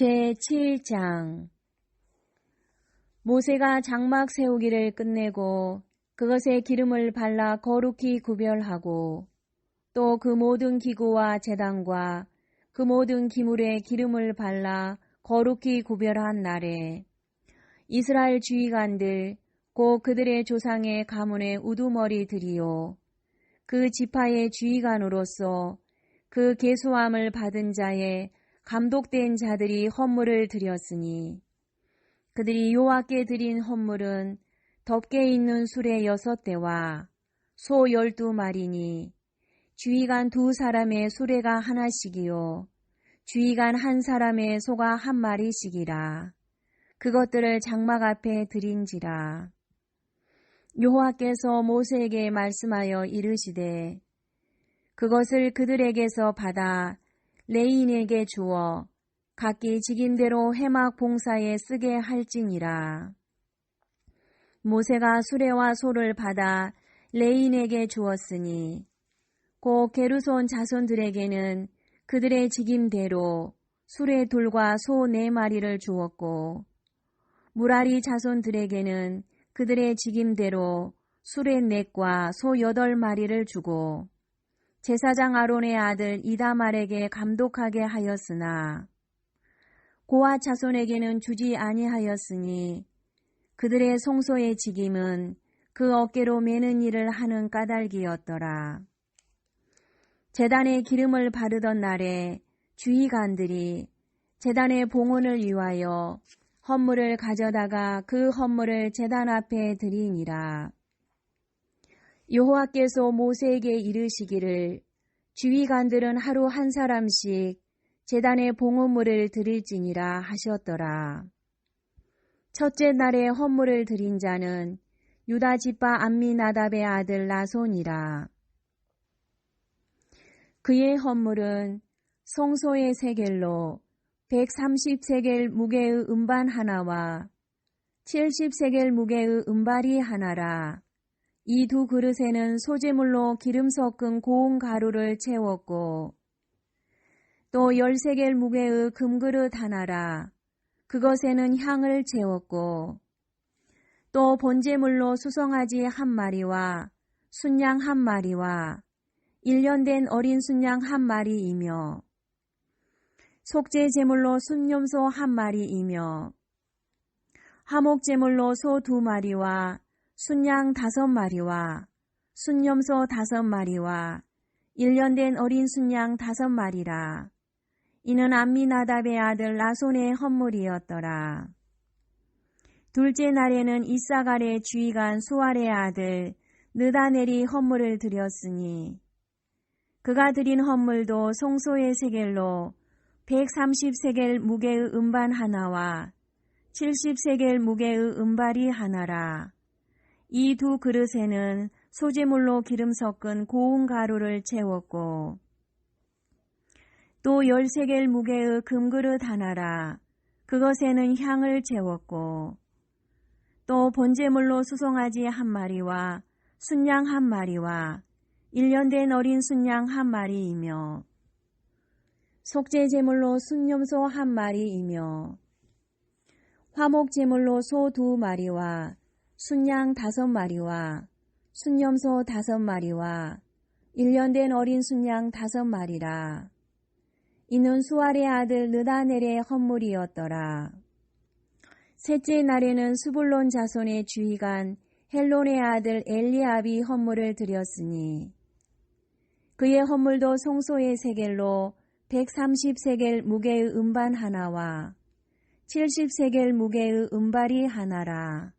제7장 모세가 장막 세우기를 끝내고 그것에 기름을 발라 거룩히 구별하고 또 그 모든 기구와 제단과 그 모든 기물에 기름을 발라 거룩히 구별한 날에 이스라엘 주의관들 곧 그들의 조상의 가문의 우두머리들이요 그 지파의 주의관으로서 그 계수함을 받은 자의 감독된 자들이 헌물을 드렸으니 그들이 여호와께 드린 헌물은 덮개 있는 수레 6대와 소 12마리니 주의관 2사람의 수레가 하나씩이요 주의관 1사람의 소가 1마리씩이라. 그것들을 장막 앞에 드린지라. 여호와께서 모세에게 말씀하여 이르시되 그것을 그들에게서 받아 레인에게 주어 각기 직임대로 회막 봉사에 쓰게 할지니라. 모세가 수레와 소를 받아 레인에게 주었으니 곧 게르손 자손들에게는 그들의 직임대로 수레 둘과 소 4마리를 주었고 무라리 자손들에게는 그들의 직임대로 수레 4과 소 8마리를 주고 제사장 아론의 아들 이다말에게 감독하게 하였으나 고앗 자손에게는 주지 아니하였으니 그들의 송소의 직임은 그 어깨로 매는 일을 하는 까닭이었더라. 제단에 기름을 바르던 날에 주의관들이 제단의 봉헌을 위하여 헌물을 가져다가 그 헌물을 제단 앞에 드리니라. 여호와께서 모세에게 이르시기를 주의관들은 하루 1사람씩 제단의 봉헌물을 드릴지니라 하셨더라. 첫째 날에 헌물을 드린 자는 유다 지파 암미나답의 아들 나손이라. 그의 헌물은 성소의 세겔로 130세겔 무게의 음반 하나와 70세겔 무게의 음발이 하나라. 이 2 그릇에는 소재물로 기름 섞은 고운 가루를 채웠고 또 10세겔 무게의 금그릇 하나라. 그것에는 향을 채웠고 또 번제물로 수송아지 1마리와 순양 1마리와 1년 된 어린 순양 1마리이며 속죄 제물로 순염소 1마리이며 화목제물로 소 2마리와 순양 5마리와 순염소 5마리와 1년 된 어린 순양 5마리라. 이는 암미나답의 아들 나손의 헌물이었더라. 둘째 날에는 이사갈의 주의관 수알의 아들 느다넬이 헌물을 드렸으니 그가 드린 헌물도 송소의 세겔로 130세겔 무게의 음반 하나와 70세겔 무게의 음발이 하나라. 이 2 그릇에는 소재물로 기름 섞은 고운 가루를 채웠고 또 10세겔 무게의 금그릇 하나라. 그것에는 향을 채웠고 또 번제물로 수송아지 1마리와 순양 1마리와 1년 된 어린 순양 1마리이며 속죄 제물로 순염소 1마리이며 화목제물로 소 2마리와 순양 5마리와 순염소 5마리와 1년 된 어린 순양 5마리라. 이는 수알의 아들 느다넬의 헌물이었더라. 셋째 날에는 스불론 자손의 주의관 헬론의 아들 엘리압이 헌물을 드렸으니 그의 헌물도 송소의 세겔로 130세겔 무게의 음반 하나와 70세겔 무게의 음발이 하나라.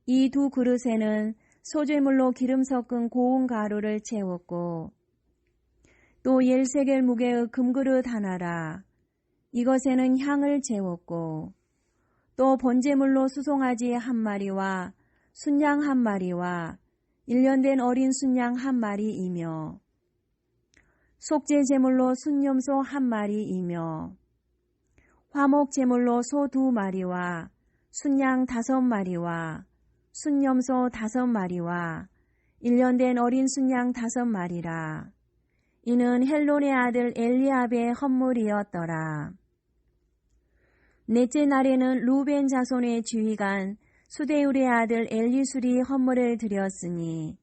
이 2 그릇에는 소재물로 기름 섞은 고운 가루를 채웠고 또 10세겔 무게의 금그릇 하나라. 이것에는 향을 채웠고 또 번제물로 수송아지 1마리와 순양 1마리와 1년 된 어린 순양 1마리이며 속죄 제물로 순염소 1마리이며 화목 제물로 소 2마리와 순양 5마리와 순염소 5마리와 1년 된 어린 순양 5마리라. 이는 헬론의 아들 엘리압의 헌물이었더라. 넷째 날에는 루벤 자손의 지휘관 수데울의 아들 엘리술이 헌물을 드렸으니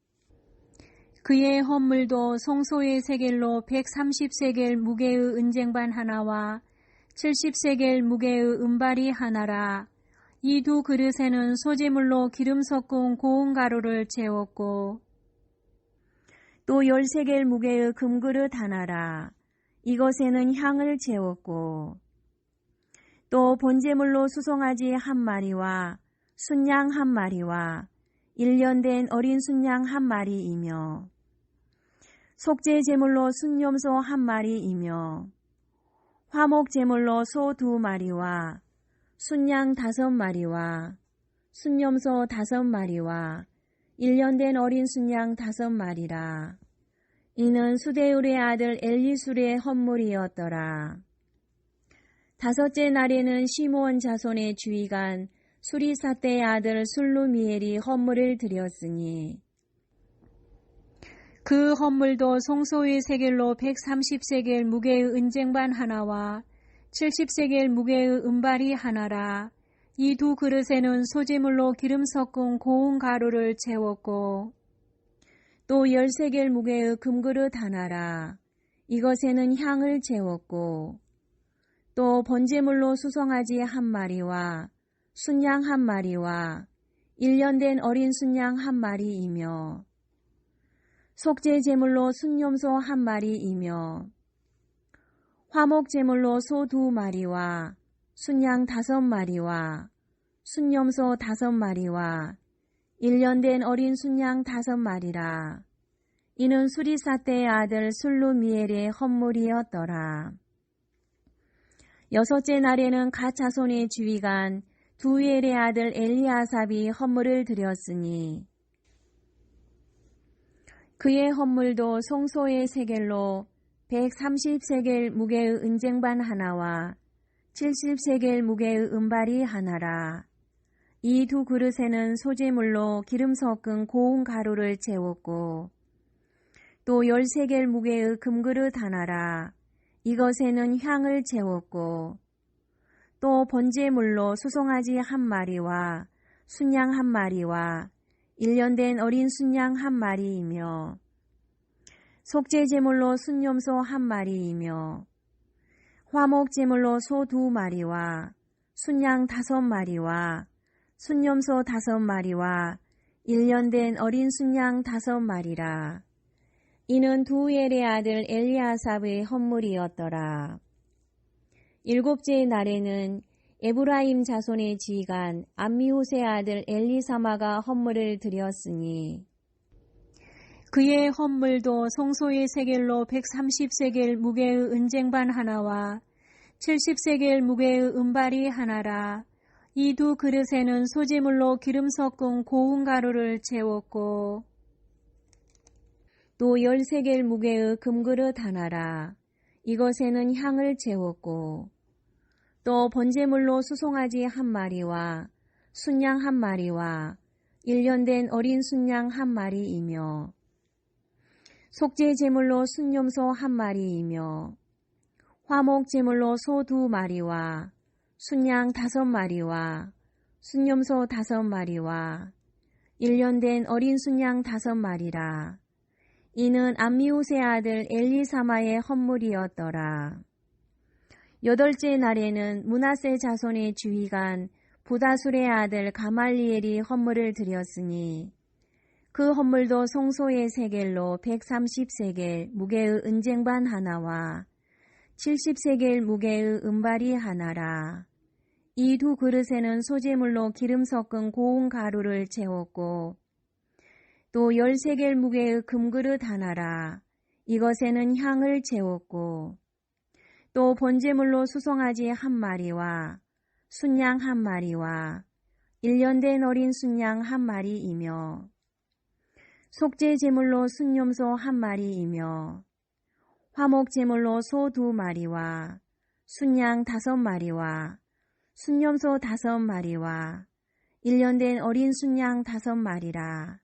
그의 헌물도 송소의 세겔로 130세겔 무게의 은쟁반 하나와 70세겔 무게의 은발이 하나라. 이 두 그릇에는 소재물로 기름 섞은 고운 가루를 채웠고 또 10세겔 무게의 금그릇 하나라. 이것에는 향을 채웠고 또 번제물로 수송아지 한 마리와 순양 한 마리와 1년 된 어린 순양 한 마리이며 속죄 제물로 순염소 한 마리이며 화목 제물로 소 2마리와 순양 5마리와 순염소 5마리와 1년 된 어린 순양 5마리라. 이는 수데울의 아들 엘리술의 헌물이었더라. 다섯째 날에는 시므온 자손의 주의관 수리사떼의 아들 술루미엘이 헌물을 드렸으니 그 헌물도 송소의 세겔로 130세겔 무게의 은쟁반 하나와 70세겔 무게의 은발이 하나라. 이 두 그릇에는 소재물로 기름 섞은 고운 가루를 채웠고 또 10세겔 무게의 금그릇 하나라. 이것에는 향을 채웠고 또 번제물로 수송아지 한 마리와 순양 한 마리와 1년 된 어린 순양 한 마리이며 속죄 제물로 순염소 한 마리이며 화목 제물로 소 2마리와 순양 5마리와 순염소 5마리와 1년 된 어린 순양 5마리라. 이는 수리사떼의 아들 술루미엘의 헌물이었더라. 여섯째 날에는 갓 자손의 지휘관 두엘의 아들 엘리아삽이 헌물을 드렸으니 그의 헌물도 송소의 세겔로 130세겔 무게의 은쟁반 하나와 70세겔 무게의 은발이 하나라. 이 두 그릇에는 소재물로 기름 섞은 고운 가루를 채웠고 또 10세겔 무게의 금그릇 하나라. 이것에는 향을 채웠고 또 번제물로 수송아지 한 마리와 순양 한 마리와 1년 된 어린 순양 한 마리이며 속죄 제물로 순염소 한 마리이며 화목 제물로 소 2마리와 순양 5마리와 순염소 5마리와 1년 된 어린 순양 5마리라. 이는 두엘의 아들 엘리아삽의 헌물이었더라. 일곱째 날에는 에브라임 자손의 지휘관 암미후스의 아들 엘리사마가 헌물을 드렸으니 그의 헌물도 송소의 세겔로 130세겔 무게의 은쟁반 하나와 70세겔 무게의 은발이 하나라. 이 두 그릇에는 소재물로 기름 섞은 고운 가루를 채웠고 또 10세겔 무게의 금그릇 하나라. 이것에는 향을 채웠고 또 번제물로 수송아지 한 마리와 순양 한 마리와 1년 된 어린 순양 한 마리이며 속죄 제물로 순염소 한 마리이며 화목 제물로 소 2마리와 순양 5마리와 순염소 5마리와 1년 된 어린 순양 5마리라. 이는 암미후스의 아들 엘리사마의 헌물이었더라. 여덟째 날에는 므낫세 자손의 지휘관 부다술의 아들 가말리엘이 헌물을 드렸으니 그 헌물도 송소의 세겔로 130세겔 무게의 은쟁반 하나와 70세겔 무게의 은발이 하나라. 이 두 그릇에는 소재물로 기름 섞은 고운 가루를 채웠고 또 10세겔 무게의 금그릇 하나라. 이것에는 향을 채웠고 또 번제물로 수송아지 한 마리와 순양 한 마리와 1년 된 어린 순양 한 마리이며 속죄 제물로 순염소 한 마리이며 화목 제물로 소 2마리와 순양 5마리와 순염소 5마리와 1년 된 어린 순양 5마리라.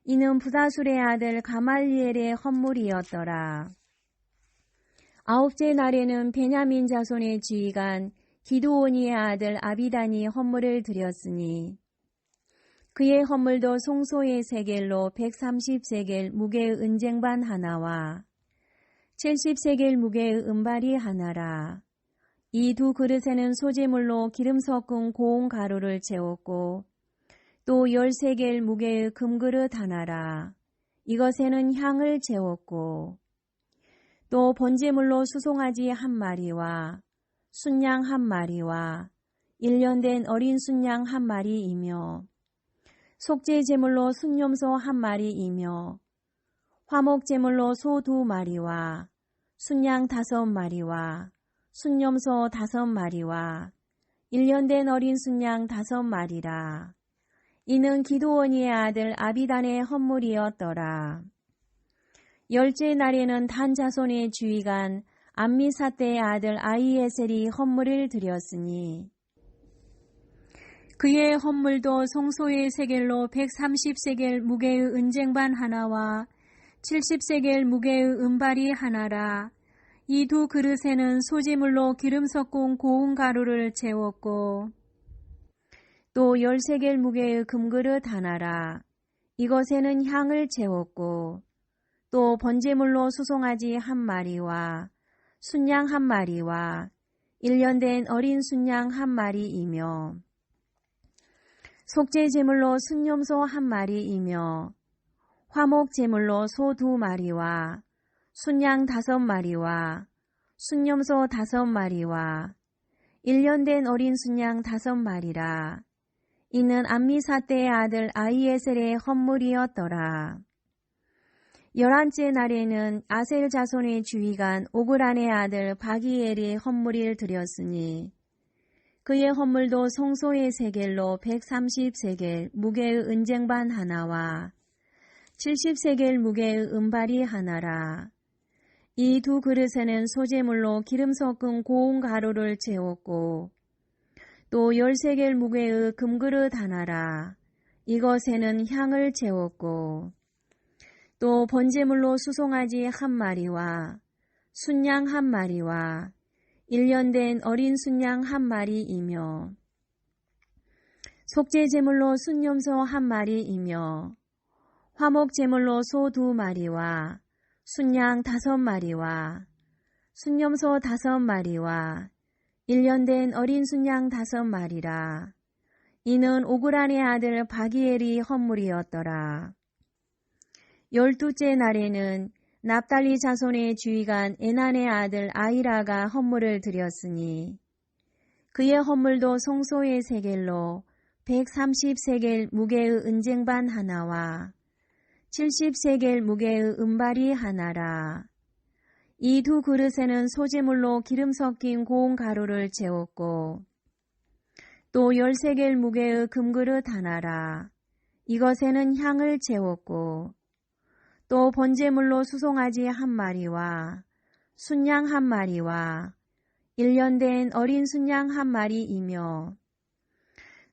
이는 부다술의 아들 가말리엘의 헌물이었더라. 아홉째 날에는 베냐민 자손의 지휘관 기드온이의 아들 아비단이 헌물을 드렸으니 그의 헌물도 송소의 세겔로 130세겔 무게의 은쟁반 하나와 70세겔 무게의 은발이 하나라. 이 두 그릇에는 소재물로 기름 섞은 고운 가루를 채웠고 또 10세겔 무게의 금그릇 하나라. 이것에는 향을 채웠고 또 번제물로 수송아지 한 마리와 순양 한 마리와 1년 된 어린 순양 한 마리이며 속죄제물로 순염소 한 마리이며 화목제물로 소 2마리와 순양 5마리와 순염소 5마리와 1년 된 어린 순양 5마리라. 이는 기드온이의 아들 아비단의 헌물이었더라. 열째 날에는 단 자손의 주의관 암미사대의 아들 아히에셀이 헌물을 드렸으니 그의 헌물도 송소의 세겔로 130세겔 무게의 은쟁반 하나와 70세겔 무게의 은발이 하나라. 이 두 그릇에는 소재물로 기름 섞은 고운 가루를 채웠고 또 10세겔 무게의 금그릇 하나라. 이것에는 향을 채웠고 또 번제물로 수송아지 한 마리와 순양 한 마리와 1년 된 어린 순양 한 마리이며 속죄제물로 순염소 한 마리이며 화목제물로 소 2마리와 순양 5마리와 순염소 5마리와 1년 된 어린 순양 5마리라. 이는 암미사대의 아들 아히에셀의 헌물이었더라. 11째 날에는 아셀 자손의 주의관 오그란의 아들 바기엘이 헌물을 드렸으니 그의 헌물도 송소의 세겔로 130세겔 무게의 은쟁반 하나와 70세겔 무게의 은발이 하나라. 이 두 그릇에는 소재물로 기름 섞은 고운 가루를 채웠고 또 10세겔 무게의 금그릇 하나라. 이것에는 향을 채웠고 또 번제물로 수송아지 한 마리와 순양 한 마리와 1년 된 어린 순양 한 마리이며 속죄제물로 순염소 한 마리이며 화목제물로 소 2마리와 순양 5마리와 순염소 5마리와 1년 된 어린 순양 5마리라. 이는 오그란의 아들 바기엘이 헌물이었더라. 12째 날에는 납달리 자손의 주의관 에난의 아들 아히라가 헌물을 드렸으니 그의 헌물도 송소의 세겔로 130세겔 무게의 은쟁반 하나와 70세겔 무게의 은발이 하나라. 이 두 그릇에는 소재물로 기름 섞인 고운 가루를 채웠고 또 10세겔 무게의 금그릇 하나라. 이것에는 향을 채웠고 또 번제물로 수송아지 한 마리와 순양 한 마리와 1년 된 어린 순양 한 마리이며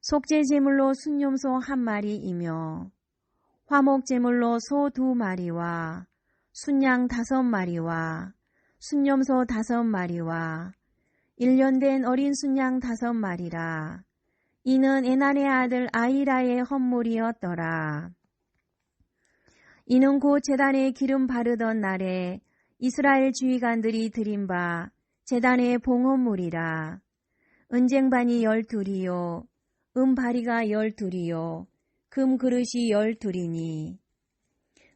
속죄제물로 순염소 한 마리이며 화목제물로 소 2마리와 순양 5마리와 순염소 5마리와 1년 된 어린 순양 5마리라. 이는 에난의 아들 아히라의 헌물이었더라. 이는 곧 제단에 기름 바르던 날에 이스라엘 주의관들이 드린 바 제단의 봉헌물이라. 은쟁반이 12이요 은바리가 12이요 금그릇이 12이니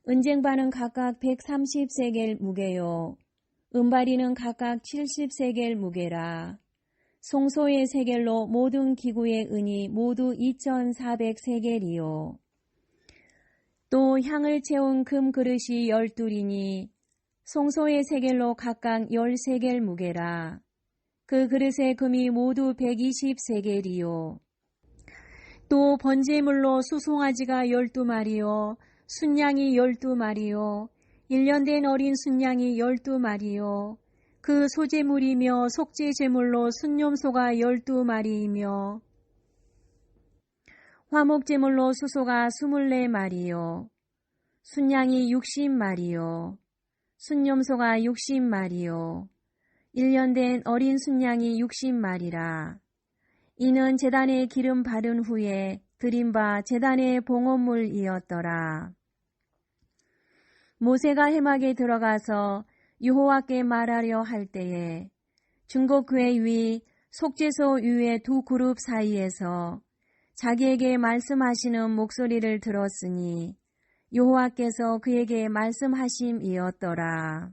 은쟁반은 각각 130세겔 무게요 은바리는 각각 70세겔 무게라. 송소의 세겔로 모든 기구의 은이 모두 2400세겔이요 또 향을 채운 금그릇이 12이니 송소의 세겔로 각각 10세겔 무게라. 그 그릇의 금이 모두 120세겔이요 또 번제물로 수송아지가 12마리요 순양이 12마리요 1년 된 어린 순양이 12마리요 그 소제물이며 속죄제물로 순염소가 12마리이며 화목제물로 수소가 24마리요 순양이 60마리요 순염소가 60마리요 1년 된 어린 순양이 60마리라. 이는 제단에 기름 바른 후에 드린 바 제단의 봉헌물이었더라. 모세가 회막에 들어가서 여호와께 말하려 할 때에 중보궤 위 속죄소 위의 두 그룹 사이에서 자기에게 말씀하시는 목소리를 들었으니 여호와께서 그에게 말씀하심이었더라.